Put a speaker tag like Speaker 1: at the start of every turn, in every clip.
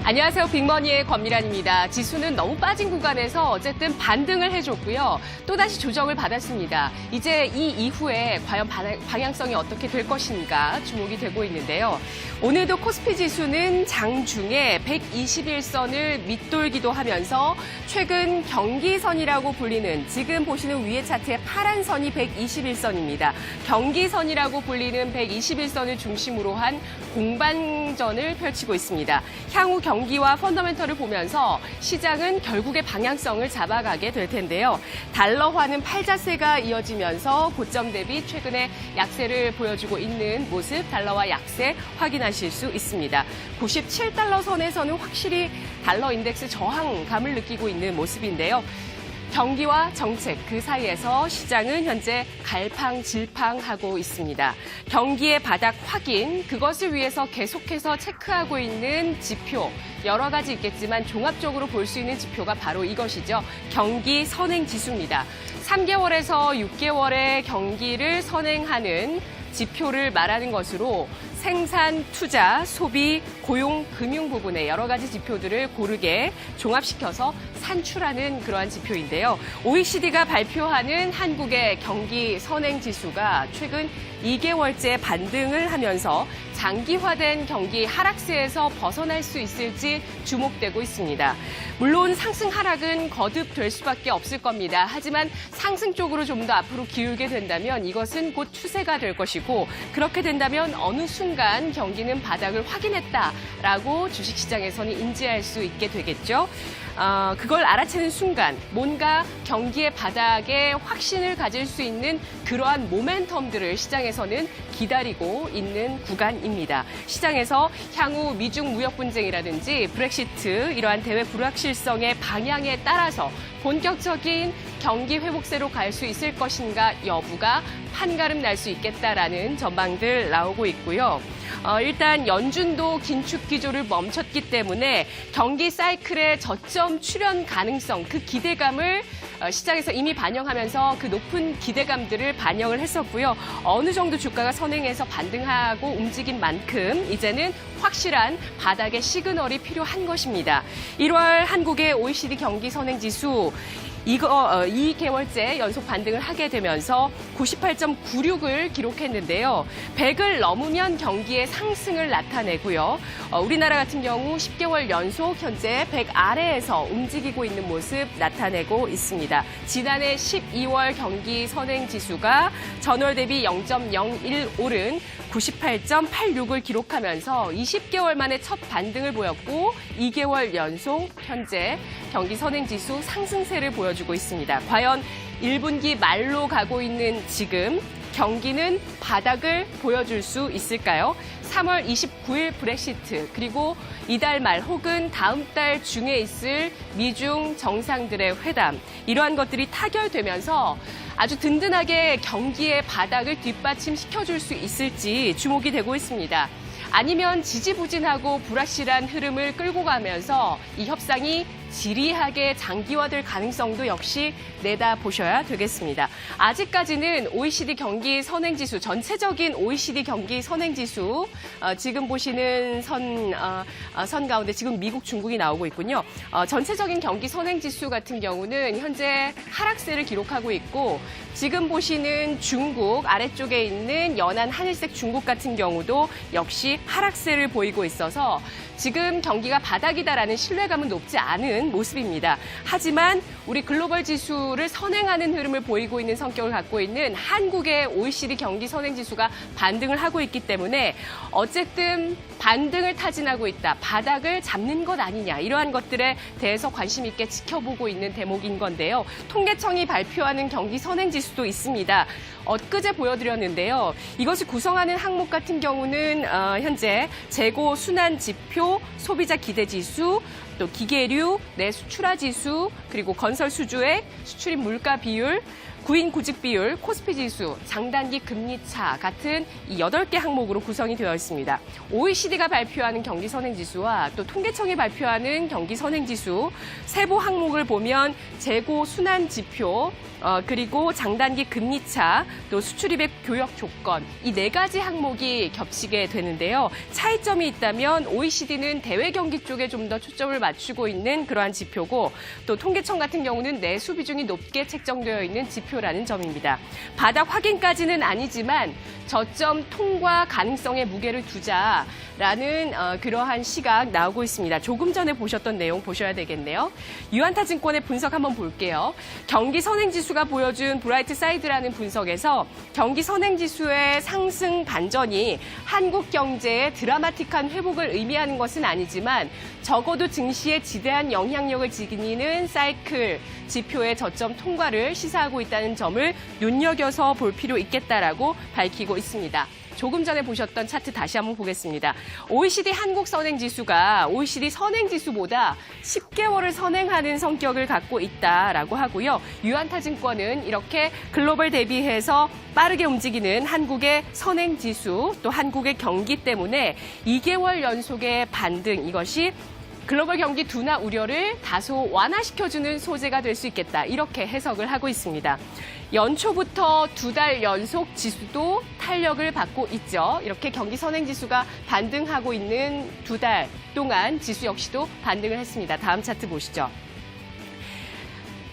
Speaker 1: 안녕하세요. 빅머니의 권미란입니다. 지수는 너무 빠진 구간에서 어쨌든 반등을 해줬고요. 또다시 조정을 받았습니다. 이제 이 이후에 과연 방향성이 어떻게 될 것인가 주목이 되고 있는데요. 오늘도 코스피 지수는 장중에 121선을 밑돌기도 하면서 최근 경기선이라고 불리는 지금 보시는 위에 차트의 파란 선이 121선입니다. 경기선이라고 불리는 121선을 중심으로 한 공방전을 펼치고 있습니다. 향후 경기와 펀더멘털을 보면서 시장은 결국에 방향성을 잡아가게 될 텐데요. 달러화는 팔자세가 이어지면서 고점 대비 최근에 약세를 보여주고 있는 모습, 달러화 약세 확인하실 수 있습니다. 97달러 선에서는 확실히 달러 인덱스 저항감을 느끼고 있는 모습인데요. 경기와 정책 그 사이에서 시장은 현재 갈팡질팡하고 있습니다. 경기의 바닥 확인, 그것을 위해서 계속해서 체크하고 있는 지표, 여러 가지 있겠지만 종합적으로 볼 수 있는 지표가 바로 이것이죠. 경기 선행지수입니다. 3개월에서 6개월의 경기를 선행하는 지표를 말하는 것으로 생산, 투자, 소비, 고용, 금융 부분의 여러 가지 지표들을 고르게 종합시켜서 산출하는 그러한 지표인데요. OECD가 발표하는 한국의 경기 선행지수가 최근 2개월째 반등을 하면서 장기화된 경기 하락세에서 벗어날 수 있을지 주목되고 있습니다. 물론 상승 하락은 거듭될 수밖에 없을 겁니다. 하지만 상승 쪽으로 좀 더 앞으로 기울게 된다면 이것은 곧 추세가 될 것이고 그렇게 된다면 어느 순간 경기는 바닥을 확인했다라고 주식시장에서는 인지할 수 있게 되겠죠. 그걸 알아채는 순간 뭔가 경기의 바닥에 확신을 가질 수 있는 그러한 모멘텀들을 시장에서는 기다리고 있는 구간입니다. 시장에서 향후 미중 무역 분쟁이라든지 브렉시트 이러한 대외 불확실성의 방향에 따라서 본격적인 경기 회복세로 갈 수 있을 것인가 여부가 판가름 날 수 있겠다라는 전망들 나오고 있고요. 일단 연준도 긴축 기조를 멈췄기 때문에 경기 사이클의 저점 출현 가능성, 그 기대감을 시장에서 이미 반영하면서 그 높은 기대감들을 반영을 했었고요. 어느 정도 주가가 선행해서 반등하고 움직인 만큼 이제는 확실한 바닥의 시그널이 필요한 것입니다. 1월 한국의 OECD 경기 선행지수 2개월째 연속 반등을 하게 되면서 98.96을 기록했는데요. 100을 넘으면 경기의 상승을 나타내고요. 우리나라 같은 경우 10개월 연속 현재 100 아래에서 움직이고 있는 모습 나타내고 있습니다. 지난해 12월 경기 선행지수가 전월 대비 0.01 오른 98.86을 기록하면서 20개월 만에 첫 반등을 보였고 2개월 연속 현재 경기 선행지수 상승세를 보여주고 있습니다. 과연 1분기 말로 가고 있는 지금 경기는 바닥을 보여줄 수 있을까요? 3월 29일 브렉시트 그리고 이달 말 혹은 다음 달 중에 있을 미중 정상들의 회담 이러한 것들이 타결되면서 아주 든든하게 경기의 바닥을 뒷받침시켜줄 수 있을지 주목이 되고 있습니다. 아니면 지지부진하고 불확실한 흐름을 끌고 가면서 이 협상이 지리하게 장기화될 가능성도 역시 내다보셔야 되겠습니다. 아직까지는 OECD 경기 선행지수, 전체적인 OECD 경기 선행지수, 지금 보시는 선 가운데 지금 미국, 중국이 나오고 있군요. 전체적인 경기 선행지수 같은 경우는 현재 하락세를 기록하고 있고 지금 보시는 중국, 아래쪽에 있는 연한 하늘색 중국 같은 경우도 역시 하락세를 보이고 있어서 지금 경기가 바닥이다라는 신뢰감은 높지 않은 모습입니다. 하지만 우리 글로벌 지수를 선행하는 흐름을 보이고 있는 성격을 갖고 있는 한국의 OECD 경기 선행지수가 반등을 하고 있기 때문에 어쨌든 반등을 타진하고 있다. 바닥을 잡는 것 아니냐. 이러한 것들에 대해서 관심 있게 지켜보고 있는 대목인 건데요. 통계청이 발표하는 경기 선행지수도 있습니다. 엊그제 보여드렸는데요. 이것을 구성하는 항목 같은 경우는 현재 재고 순환 지표, 소비자 기대지수, 또 기계류, 내수출하 지수, 그리고 건설 수주액, 수출입 물가 비율, 구인 구직 비율, 코스피 지수, 장단기 금리 차 같은 이 8개 항목으로 구성이 되어 있습니다. OECD가 발표하는 경기 선행 지수와 또 통계청이 발표하는 경기 선행 지수 세부 항목을 보면 재고 순환 지표, 그리고 장단기 금리차, 또 수출입의 교역 조건 이 4가지 항목이 겹치게 되는데요. 차이점이 있다면 OECD는 대외 경기 쪽에 좀 더 초점을 맞추고 있는 그러한 지표고 또 통계청 같은 경우는 내수 비중이 높게 책정되어 있는 지표라는 점입니다. 바닥 확인까지는 아니지만 저점 통과 가능성에 무게를 두자라는 그러한 시각 나오고 있습니다. 조금 전에 보셨던 내용 보셔야 되겠네요. 유안타증권의 분석 한번 볼게요. 경기 선행지수가 보여준 브라이트 사이드라는 분석에서 경기 선행지수의 상승 반전이 한국 경제의 드라마틱한 회복을 의미하는 것은 아니지만 적어도 증시에 지대한 영향력을 지니는 사이클 지표의 저점 통과를 시사하고 있다는 점을 눈여겨서 볼 필요 있겠다라고 밝히고 있습니다. 조금 전에 보셨던 차트 다시 한번 보겠습니다. OECD 한국 선행지수가 OECD 선행지수보다 10개월을 선행하는 성격을 갖고 있다라고 하고요. 유안타증권은 이렇게 글로벌 대비해서 빠르게 움직이는 한국의 선행지수 또 한국의 경기 때문에 2개월 연속의 반등 이것이 글로벌 경기 둔화 우려를 다소 완화시켜주는 소재가 될 수 있겠다. 이렇게 해석을 하고 있습니다. 연초부터 2달 연속 지수도 탄력을 받고 있죠. 이렇게 경기 선행지수가 반등하고 있는 2달 동안 지수 역시도 반등을 했습니다. 다음 차트 보시죠.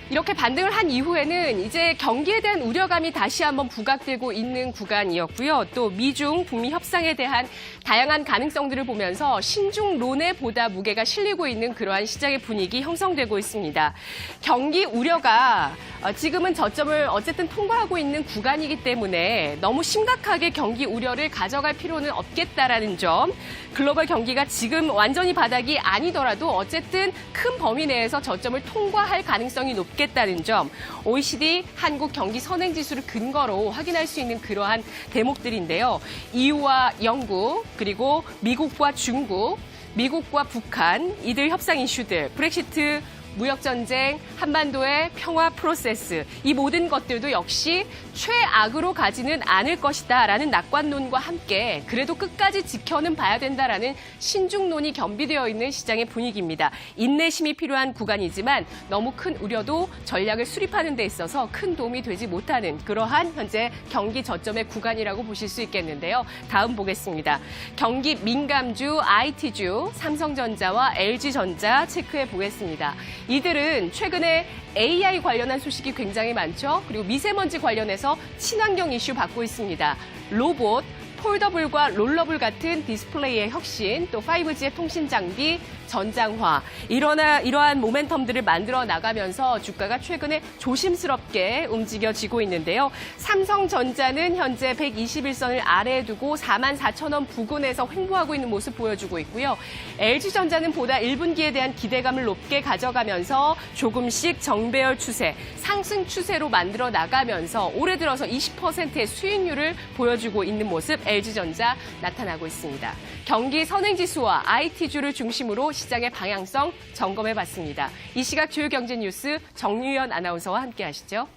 Speaker 1: 이렇게 반등을 한 이후에는 이제 경기에 대한 우려감이 다시 한번 부각되고 있는 구간이었고요. 또 미중 북미 협상에 대한 다양한 가능성들을 보면서 신중론에 보다 무게가 실리고 있는 그러한 시장의 분위기 형성되고 있습니다. 경기 우려가 지금은 저점을 어쨌든 통과하고 있는 구간이기 때문에 너무 심각하게 경기 우려를 가져갈 필요는 없겠다라는 점. 글로벌 경기가 지금 완전히 바닥이 아니더라도 어쨌든 큰 범위 내에서 저점을 통과할 가능성이 높겠다는 점. OECD 한국 경기 선행지수를 근거로 확인할 수 있는 그러한 대목들인데요. EU와 영국, 그리고 미국과 중국, 미국과 북한, 이들 협상 이슈들, 브렉시트, 무역전쟁, 한반도의 평화 프로세스 이 모든 것들도 역시 최악으로 가지는 않을 것이다라는 낙관론과 함께 그래도 끝까지 지켜는 봐야 된다라는 신중론이 겸비되어 있는 시장의 분위기입니다. 인내심이 필요한 구간이지만 너무 큰 우려도 전략을 수립하는 데 있어서 큰 도움이 되지 못하는 그러한 현재 경기 저점의 구간이라고 보실 수 있겠는데요. 다음 보겠습니다. 경기 민감주, IT주, 삼성전자와 LG전자 체크해 보겠습니다. 이들은 최근에 AI 관련한 소식이 굉장히 많죠. 그리고 미세먼지 관련해서 친환경 이슈 받고 있습니다. 로봇, 폴더블과 롤러블 같은 디스플레이의 혁신, 또 5G의 통신 장비, 전장화, 이러한 모멘텀들을 만들어 나가면서 주가가 최근에 조심스럽게 움직여지고 있는데요. 삼성전자는 현재 121선을 아래에 두고 44,000원 부근에서 횡보하고 있는 모습 보여주고 있고요. LG전자는 보다 1분기에 대한 기대감을 높게 가져가면서 조금씩 정배열 추세, 상승 추세로 만들어 나가면서 올해 들어서 20%의 수익률을 보여주고 있는 모습 LG전자 나타나고 있습니다. 경기 선행지수와 IT주를 중심으로 시장의 방향성 점검해봤습니다. 이 시각 주요 경제 뉴스 정유연 아나운서와 함께 하시죠.